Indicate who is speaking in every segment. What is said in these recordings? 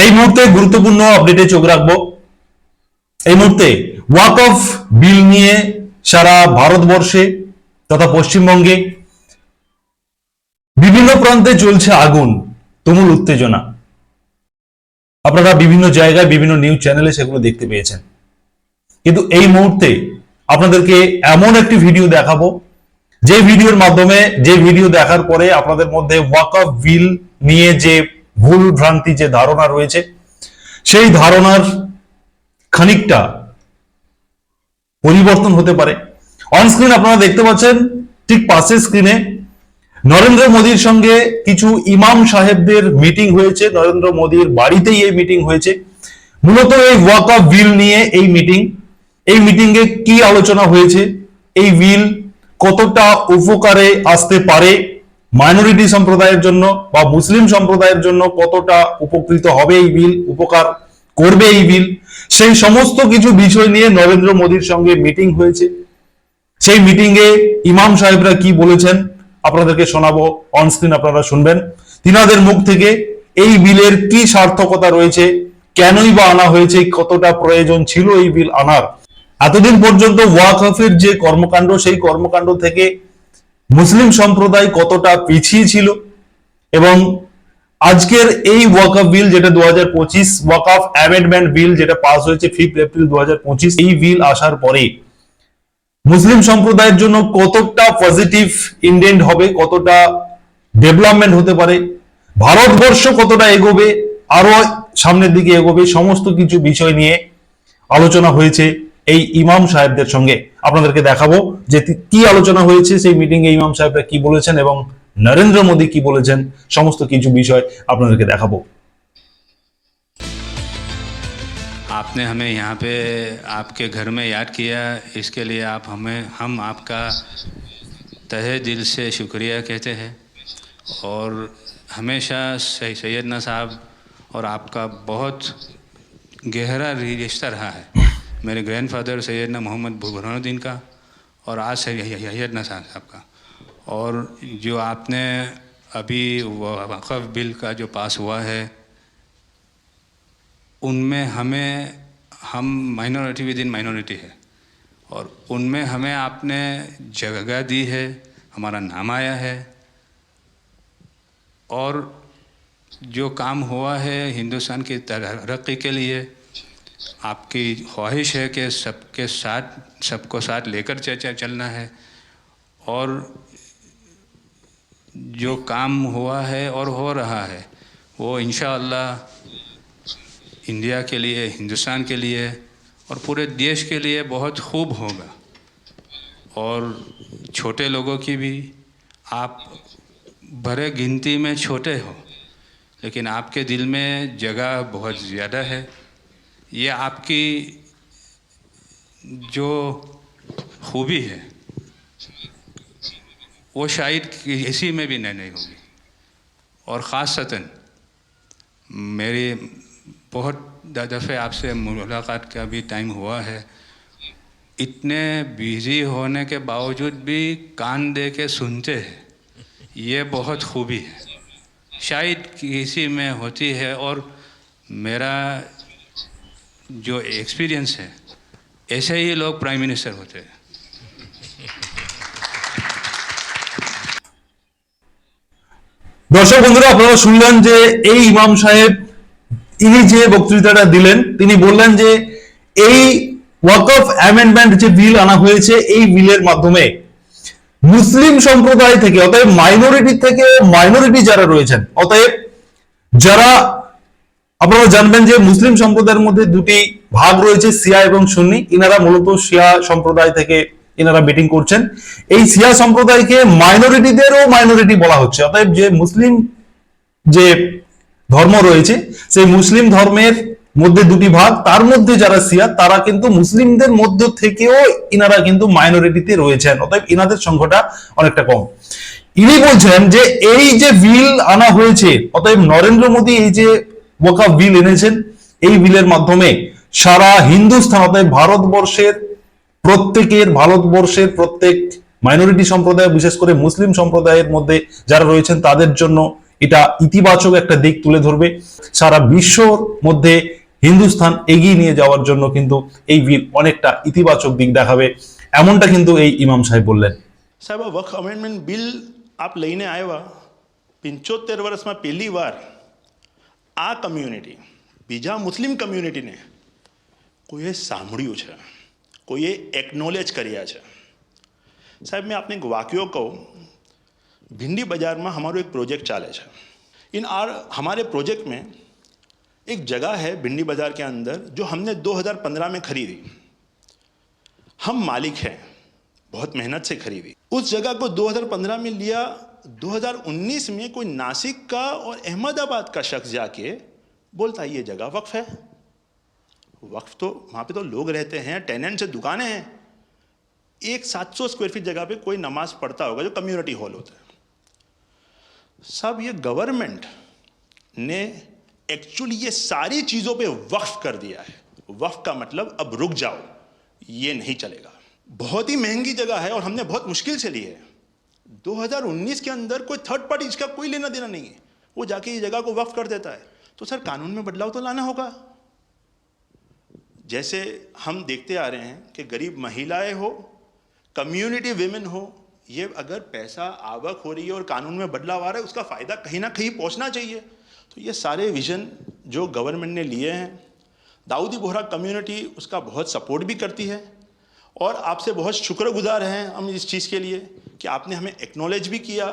Speaker 1: এই মুহূর্তে গুরুত্বপূর্ণ আপডেটে চোখ রাখবো। এই মুহূর্তে ওয়াকফ বিল নিয়ে সারা ভারতবর্ষে তথা পশ্চিমবঙ্গে বিভিন্ন প্রান্তে চলছে আগুন, তুমুল উত্তেজনা। আপনারা বিভিন্ন জায়গায় বিভিন্ন নিউজ চ্যানেলে সেগুলো দেখতে পেয়েছেন। কিন্তু এই মুহূর্তে আপনাদেরকে এমন একটি ভিডিও দেখাবো, যে ভিডিওর মাধ্যমে, যে ভিডিও দেখার পরে আপনাদের মধ্যে ওয়াকফ বিল নিয়ে যে ভুল ভ্রান্তি, যে ধারণা রয়েছে, সেই ধারণার খানিকটা পরিবর্তন হতে পারে। অন স্ক্রিন আপনারা দেখতে পাচ্ছেন, ঠিক পাশের স্ক্রিনে নরেন্দ্র মোদীর সঙ্গে কিছু ইমাম সাহেবদের মিটিং হয়েছে। নরেন্দ্র মোদীর বাড়িতেই এই মিটিং হয়েছে। মূলত এই ওয়াকফ বিল নিয়ে এই মিটিং। এই মিটিংয়ে কি আলোচনা হয়েছে, এই বিল কতটা উপকারে আসতে পারে মাইনরিটি সম্প্রদায়ের জন্য বা মুসলিম সম্প্রদায়ের জন্য, কতটা উপকৃত হবে এই বিল, উপকার করবে এই বিল, সেই সমস্ত কিছু বিষয় নিয়ে নরেন্দ্র মোদীর সঙ্গে মিটিং হয়েছে। সেই মিটিংয়ে ইমাম সাহেবরা কি বলেছেন আপনাদেরকে শোনাবো। অন স্ক্রিন আপনারা শুনবেন তিনাদের মুখ থেকে এই বিলের কি সার্থকতা রয়েছে, কেনই বা আনা হয়েছে, কতটা প্রয়োজন ছিল এই বিল আনার। এতদিন পর্যন্ত ওয়াকফের যে কর্মকাণ্ড, সেই কর্মকাণ্ড থেকে মুসলিম সম্প্রদায় কতটা পিছিয়ে ছিল, এবং আজকের এই ওয়াকফ বিল যেটা 2025 ওয়াকফ অ্যামেন্ডমেন্ট বিল যেটা পাস হয়েছে 5 এপ্রিল 2025, এই বিল আসার পরে মুসলিম সম্প্রদায়ের জন্য কতটা পজিটিভ ইন্ডেন্ট হবে, কতটা ডেভেলপমেন্ট হতে পারে, ভারতবর্ষ কতটা এগোবে, আরো সামনের দিকে এগোবে, সমস্ত কিছু বিষয় নিয়ে আলোচনা হয়েছে এই ইমাম সাহেবদের সঙ্গে। আপনাদেরকে দেখাবো যে কি আলোচনা হয়েছে, সেই মিটিং এ ইমাম সাহেবরা কি বলেছেন এবং নরেন্দ্র মোদী কি বলেছেন, সমস্ত কিছু বিষয় আপনাদেরকে দেখাবো।
Speaker 2: आपने हमें यहाँ पे आपके घर में याद किया, इसके लिए हम आपका तहे दिल से शुक्रिया कहते हैं। और हमेशा सैयदना साहब और आपका बहुत गहरा रिश्ता रहा है, मेरे ग्रैंडफादर सैयदना मोहम्मद बुरहानुद्दीन का और आज सैयदना साहब का। और जो आपने अभी वक़फ़ बिल का जो पास हुआ है, उनमें हम माइनॉरिटी विद इन माइनॉरिटी है, और उनमें हमें आपने जगह दी है, हमारा नाम आया है। और जो काम हुआ है हिंदुस्तान की तरक्की के लिए, आपकी ख्वाहिश है कि सबको साथ लेकर चलना है। और जो काम हुआ है और हो रहा है वो इंशाअल्लाह इंडिया के लिए, हिंदुस्तान के लिए और पूरे देश के लिए बहुत खूब होगा। और छोटे लोगों की भी, आप भरे गिनती में छोटे हो, लेकिन आपके दिल में जगह बहुत ज़्यादा है। ये आपकी जो खूबी है वो शायद किसी में भी नहीं होगी। और ख़ासतन मेरी बहुत दफ़े आपसे मुलाकात का भी टाइम हुआ है, इतने बिज़ी होने के बावजूद भी कान दे के सुनते हैं, ये बहुत खूबी है, शायद किसी में होती है। और मेरा जो एक्सपीरियंस है, ऐसे ही लोग प्राइम मिनिस्टर होते हैं।
Speaker 1: দর্শক বন্ধুরা, আপনারা শুনলেন যে এই ইমাম সাহেব ইনি যে বক্তৃতাটা দিলেন, তিনি বললেন যে এই ওয়াকফ অ্যামেন্ডমেন্ট যে বিল আনা হয়েছে, এই বিলের মাধ্যমে মুসলিম সম্প্রদায় থেকে, অতএব মাইনরিটি থেকে, মাইনরিটি যারা রয়েছেন, অতএব যারা, আপনারা জানবেন যে মুসলিম সম্প্রদায়ের মধ্যে দুটি ভাগ রয়েছে, শিয়া এবং সুন্নি। ইনারা মূলত শিয়া সম্প্রদায় থেকে ইনারা মিটিং করছেন। এই শিয়া সম্প্রদায়কে মাইনরিটিদেরও মাইনরিটি বলা হচ্ছে। অতএব যে মুসলিম যে ধর্ম রয়েছে, সেই মুসলিম ধর্মের মধ্যে দুটি ভাগ, তার মধ্যে যারা শিয়া তারা কিন্তু মুসলিমদের মধ্য থেকেও ইনারা কিন্তু মাইনরিটিতে রয়েছেন। অতএব ইনাদের সংখ্যাটা অনেকটা কম। ইনি বলছেন যে এই যে বিল আনা হয়েছে, অতএব নরেন্দ্র মোদী এই যে ওয়াকফ বিল এনেছেন, এই বিলের মাধ্যমে সারা হিন্দুস্তান, অতএব ভারতবর্ষের প্রত্যেক মাইনরিটি সম্প্রদায়, বিশেষ করে মুসলিম সম্প্রদায়ের মধ্যে যারা রয়েছেন তাদের জন্য এটা ইতিবাচক একটা দিক তুলে ধরবে। সারা বিশ্বর মধ্যে হিন্দুস্তান এগিয়ে নিয়ে যাওয়ার জন্য কিন্তু এই বিল অনেকটা ইতিবাচক দিক দেখাবে, এমনটা কিন্তু এই ইমাম সাহেব বললেন।
Speaker 3: સાહેબ આ વક્ફ અમેન્ડમેન્ટ બિલ આપ લઈને આવ્યા 75 વર્ષમાં પહેલી વાર આ કમ્યુનિટી બીજા મુસ્લિમ કમ્યુનિટીને કોઈએ સાંભળ્યું છે, કોઈએ એકનોલેજ કર્યા છે। સાહેબ मैं आपने एक वाक्य कहूँ, भिंडी बाज़ार में हमारो एक प्रोजेक्ट चाले છે। हमारे प्रोजेक्ट में एक जगह है भिंडी बाज़ार के अंदर जो हमने 2015 में खरीदी। हम मालिक हैं, बहुत मेहनत से खरीदी। उस जगह को 2015 में लिया, 2019 में कोई नासिक का और अहमदाबाद का शख्स जाके बोलता है ये जगह वक्फ है। वक्फ तो वहाँ पे तो लोग रहते हैं, टेनेंट्स हैं, दुकानें हैं। एक 700 स्क्वायर फीट जगह पे कोई नमाज पढ़ता होगा जो कम्युनिटी हॉल होता है। सब ये गवर्नमेंट ने एक्चुअली ये सारी चीज़ों पे वक्फ कर दिया है। वक्फ का मतलब अब रुक जाओ, ये नहीं चलेगा। बहुत ही महंगी जगह है और हमने बहुत मुश्किल से ली है। 2019 के अंदर कोई थर्ड पार्टी इसका कोई लेना देना नहीं है, वो जाके ये जगह को वक्फ कर देता है। तो सर कानून में बदलाव तो लाना होगा। जैसे हम देखते आ रहे हैं कि गरीब महिलाएं हो, कम्युनिटी विमेन हो, ये अगर पैसा आवक हो रही है और कानून में बदलाव आ रहा है, उसका फ़ायदा कहीं ना कहीं पहुंचना चाहिए। तो ये सारे विजन जो गवर्नमेंट ने लिए हैं, दाऊदी बोहरा कम्युनिटी उसका बहुत सपोर्ट भी करती है और आपसे बहुत शुक्रगुजार हैं हम इस चीज़ के लिए कि आपने हमें एक्नॉलेज भी किया।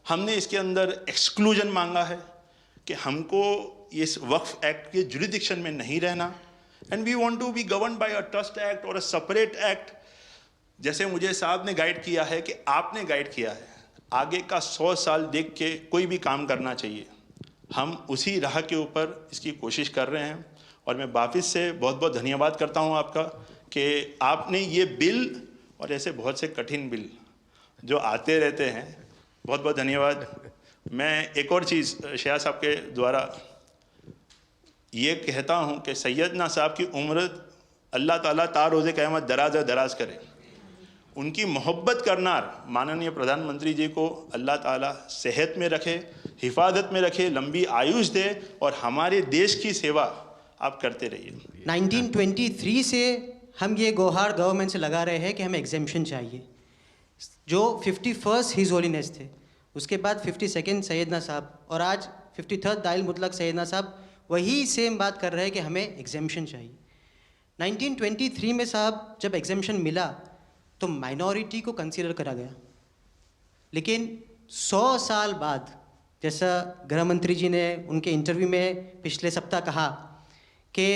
Speaker 3: हमने इसके अंदर एक्सक्लूजन मांगा है कि हमको इस वक्फ एक्ट के जुरिडिक्शन में नहीं रहना, and we want to be govern by a trust act और अ सेपरेट एक्ट। जैसे मुझे साहब ने गाइड किया है कि आपने गाइड किया है, आगे का 100 साल देख के कोई भी काम करना चाहिए। हम उसी राह के ऊपर इसकी कोशिश कर रहे हैं और मैं वापस से बहुत बहुत धन्यवाद करता हूं आपका कि आपने ये बिल और ऐसे बहुत से कठिन बिल जो आते रहते हैं, बहुत बहुत धन्यवाद। मैं एक और चीज़ शाह साहब के द्वारा ये कहता हूँ कि सैयदना साहब की उम्र अल्लाह ताला तार रोज़े क़यामत दराज दराज करे। उनकी मोहब्बत करनार माननीय प्रधानमंत्री जी को अल्लाह ताला सेहत में रखे, हिफाजत में रखे, लंबी आयुष दे और हमारे देश की सेवा आप करते रहिए।
Speaker 4: 1923 से हम ये गुहार गवर्नमेंट से लगा रहे हैं कि हमें एग्जेम्पशन चाहिए। जो 51st हिज होलीनेस थे, उसके बाद 52nd सैयदना साहब और आज 53rd दाइल मुतलक सैयदना साहब वही सेम बात कर रहे हैं कि हमें एग्जेम्पशन चाहिए। 1923 में साहब जब एग्जेम्पशन मिला तो माइनॉरिटी को कंसीडर करा गया, लेकिन 100 साल बाद, जैसा गृह मंत्री जी ने उनके इंटरव्यू में पिछले सप्ताह कहा कि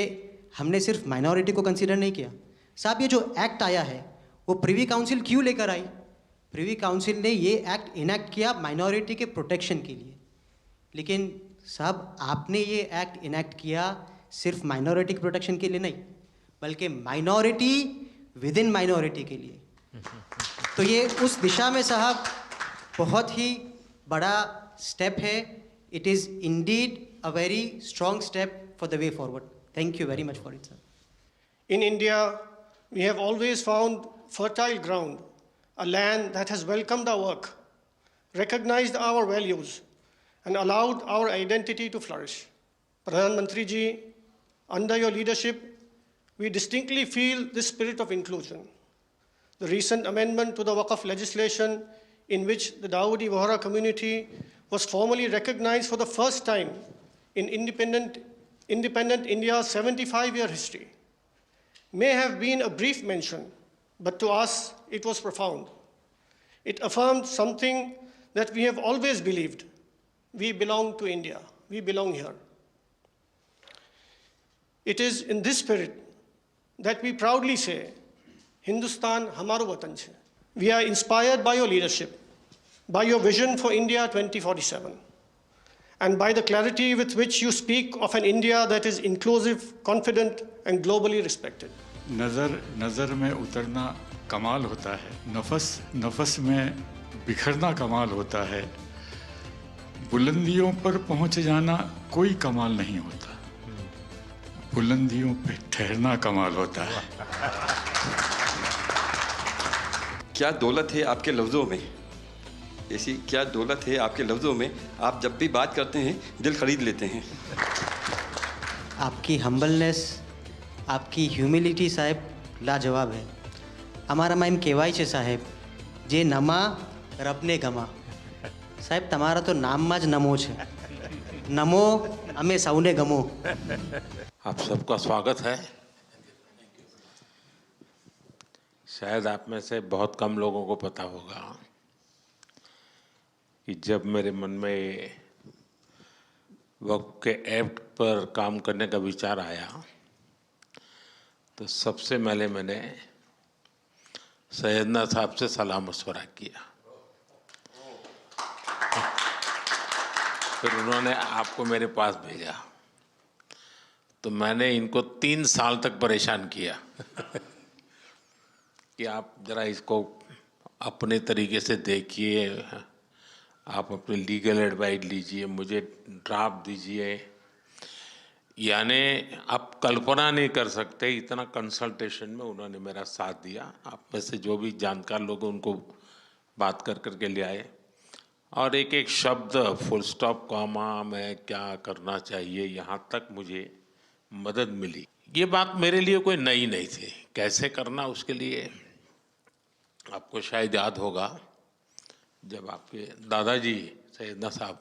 Speaker 4: हमने सिर्फ माइनॉरिटी को कंसीडर नहीं किया। साहब ये जो एक्ट आया है वो प्रिवी काउंसिल क्यों लेकर आई? प्रिवी काउंसिल ने ये एक्ट इनैक्ट किया माइनॉरिटी के प्रोटेक्शन के लिए, लेकिन साहब आपने ये एक्ट इनैक्ट किया सिर्फ माइनॉरिटी के प्रोटेक्शन के लिए नहीं, बल्कि माइनॉरिटी विद इन माइनॉरिटी के लिए। तो ये उस दिशा में साहब बहुत ही बड़ा स्टेप है। It is indeed a very strong step for the way forward. Thank you very much for it sir.
Speaker 5: In India, we have always found fertile ground, a land that has welcomed our work, recognized our values, and allowed our identity to flourish. Pradhan Mantri ji, under your leadership, we distinctly feel this spirit of inclusion. The recent amendment to the Waqf legislation, in which the Dawoodi Bohra community was formally recognized for the first time in independent India's 75-year history, may have been a brief mention, but to us it was profound. It affirmed something that we have always believed. We belong to India. We belong here. It is in this spirit that we proudly say, Hindustan hamaro watan chhe. We are inspired by your leadership, by your vision for India 2047, and by the clarity with which you speak of an India that is inclusive, confident, and globally respected.
Speaker 6: नज़र में उतरना कमाल होता है, नफस में बिखरना कमाल होता है, बुलंदियों पर पहुंच जाना कोई कमाल नहीं होता, बुलंदियों पे ठहरना कमाल होता है।
Speaker 7: क्या दौलत है आपके लफ्ज़ों में, ऐसी क्या दौलत है आपके लफ्ज़ों में, आप जब भी बात करते हैं दिल खरीद लेते हैं।
Speaker 4: आपकी हम्बलनेस, आपकी ह्यूमिलिटी साहेब लाजवाब है। અમારા માં એમ કહેવાય છે સાહેબ, જે નમા રબને ગમા। સાહેબ તમારા તો નામમાં જ નમો છે। નમો અમે સૌને ગમો।
Speaker 8: आप सबका स्वागत है। शायद आप में से बहुत कम लोगों को पता होगा कि जब मेरे मन में वक्फ के एक्ट पर काम करने का विचार आया तो सबसे पहले मैंने सैयदना साहब से सलाह मशवरा किया। फिर उन्होंने आपको मेरे पास भेजा तो मैंने इनको 3 साल तक परेशान किया कि आप ज़रा इसको अपने तरीके से देखिए, आप अपनी लीगल एडवाइस लीजिए, मुझे ड्राफ्ट दीजिए। यानी आप कल्पना नहीं कर सकते इतना कंसल्टेशन में उन्होंने मेरा साथ दिया। आप में से जो भी जानकार लोग उनको बात कर करके ले आए और एक एक शब्द, फुल स्टॉप, कॉमा में क्या करना चाहिए, यहाँ तक मुझे मदद मिली। ये बात मेरे लिए कोई नई नहीं थी, कैसे करना उसके लिए आपको शायद याद होगा जब आपके दादाजी सैयदना साहब,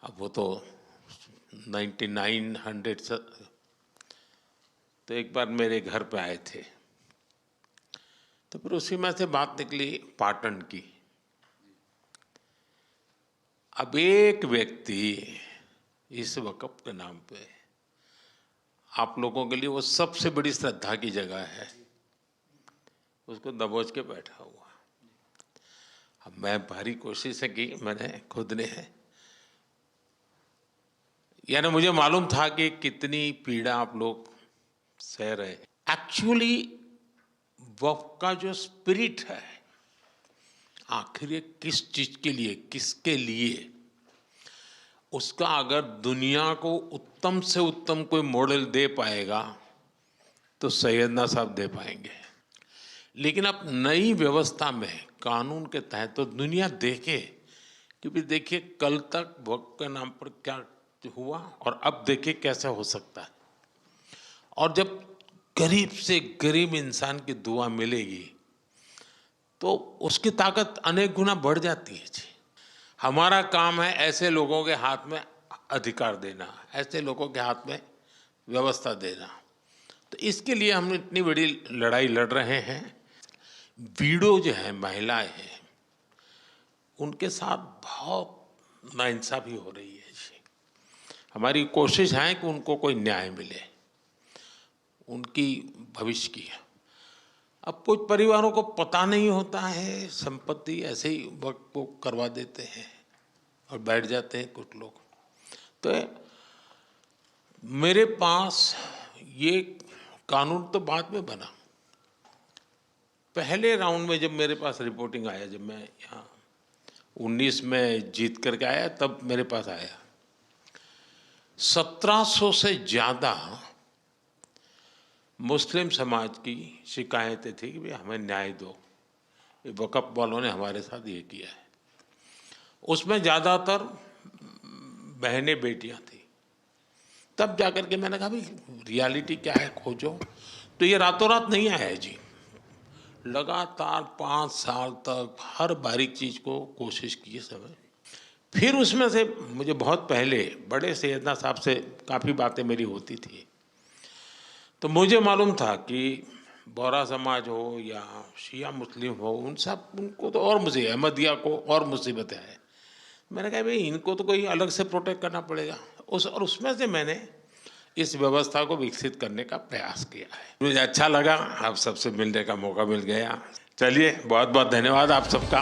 Speaker 8: अब वो तो 1900 से, तो एक बार मेरे घर पे आए थे तो फिर उसी में से बात निकली पाटन की। अब एक व्यक्ति इस वक़्फ़ के नाम पे आप लोगों के लिए वो सबसे बड़ी श्रद्धा की जगह है, उसको दबोच के बैठा हुआ। अब मैं भारी कोशिश की मैंने खुद ने, यानी मुझे मालूम था कि कितनी पीड़ा आप लोग सह रहे हैं। एक्चुअली वक्फ का जो स्पिरिट है, आखिर ये किस चीज़ के लिए, किसके लिए, उसका अगर दुनिया को उत्तम से उत्तम कोई मॉडल दे पाएगा तो सैयदना साहब दे पाएंगे। लेकिन अब नई व्यवस्था में कानून के तहत तो दुनिया देखे, क्योंकि देखिए कल तक वक्फ के नाम पर क्या हुआ और अब देखिए कैसे हो सकता है। और जब गरीब से गरीब इंसान की दुआ मिलेगी तो उसकी ताकत अनेक गुना बढ़ जाती है जी। हमारा काम है ऐसे लोगों के हाथ में अधिकार देना, ऐसे लोगों के हाथ में व्यवस्था देना। तो इसके लिए हम इतनी बड़ी लड़ाई लड़ रहे हैं। वीडो जो है, महिलाएं हैं, उनके साथ बहुत नाइंसाफ़ी हो रही है जी। हमारी कोशिश है कि उनको कोई न्याय मिले, उनकी भविष्य की। अब कुछ परिवारों को पता नहीं होता है, संपत्ति ऐसे ही वक्त को करवा देते हैं और बैठ जाते हैं कुछ लोग। तो मेरे पास ये कानून तो बाद में बना, पहले राउंड में जब मेरे पास रिपोर्टिंग आया, जब मैं यहाँ 19 में जीत करके आया तब मेरे पास आया, 1700 से ज़्यादा मुस्लिम समाज की शिकायतें थी कि भाई हमें न्याय दो, ये वक़्फ़ वालों ने हमारे साथ ये किया है। उसमें ज़्यादातर बहनें, बेटियां थी। तब जाकर के मैंने कहा भाई रियलिटी क्या है खोजो। तो ये रातों रात नहीं आया है जी, लगातार 5 साल तक हर बारीक चीज़ को कोशिश की समय। फिर उसमें से मुझे बहुत पहले बड़े सैयदना साहब से काफ़ी बातें मेरी होती थी, तो मुझे मालूम था कि बोहरा समाज हो या शिया मुस्लिम हो, उनको तो और मुझे, अहमदिया को और मुसीबतें हैं। मैंने कहा भाई इनको तो कोई अलग से प्रोटेक्ट करना पड़ेगा। और उसमें से मैंने इस व्यवस्था को विकसित करने का प्रयास किया है। मुझे अच्छा लगा, आप सबसे मिलने का मौका मिल गया। चलिए, बहुत बहुत धन्यवाद आप सबका।